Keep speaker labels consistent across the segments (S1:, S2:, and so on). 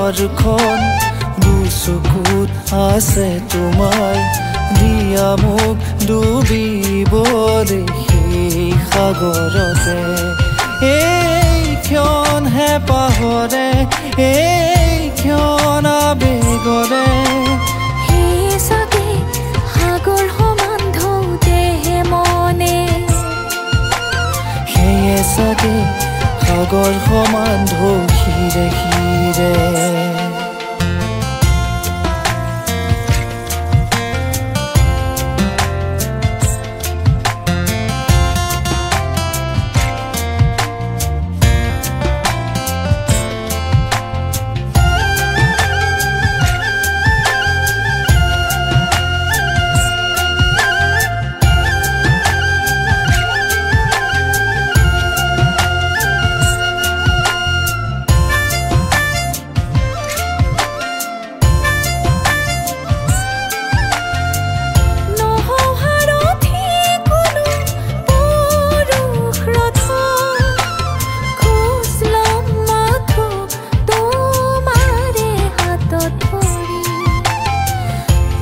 S1: সাগৰখন দুচকুত আছে তোমাৰ দিয়া মোক ডুবিবলৈ সেই সাগৰতে এইখন হে পাহৰে এইখন আবেগৰে
S2: সাগৰ সমান ঢৌতেহে মনে
S1: সেয়ে চাগে সাগৰ সমান ঢৌ শিৰে শিৰে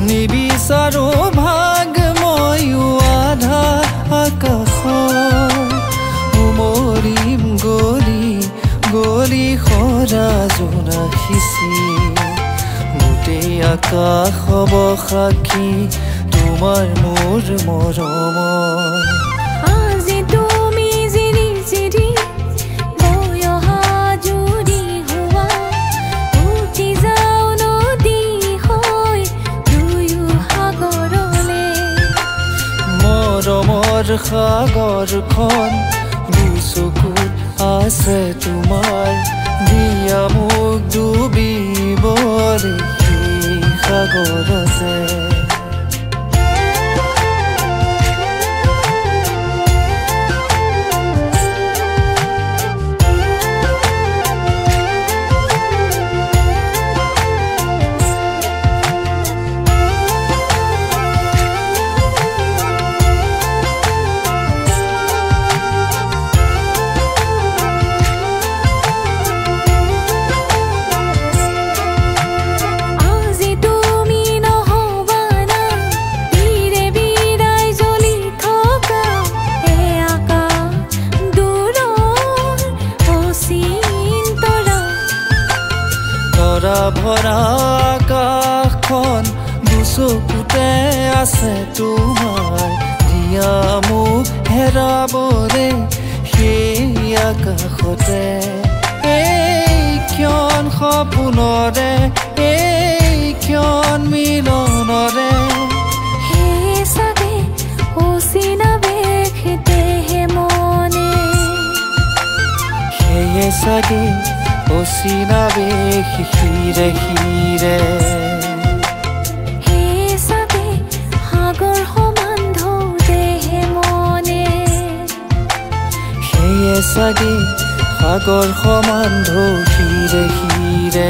S1: নিবিচাৰো ভাগ ময়ো আধা আকাশৰ উমৰিম গলি গলি সৰা জোনা সিঁচি গোটেই আকাশ হ'ব সাক্ষী তোমাৰ মোৰ মৰমৰ সাগৰখন দুচকুত আছে তোমাৰ দিয়া মোক ডুবিবলৈ সেই সাগৰতে ভৰা আকাশখন দুচকুতে আছে তোমাৰ দিয়া মোক হেৰাবৰে সেই আকাশতে এইখন সপোনৰে এইখন মিলনৰে
S2: চাগে অচিনা বেখেতেহে মনে
S1: সেয়ে চাগে অচিনা বেশ শিৰে শিৰে
S2: চাগে সাগৰ সমান ঢৌতেহে মনে
S1: সেয়ে চাগে সাগৰ সমান ঢৌ শিৰে শিৰে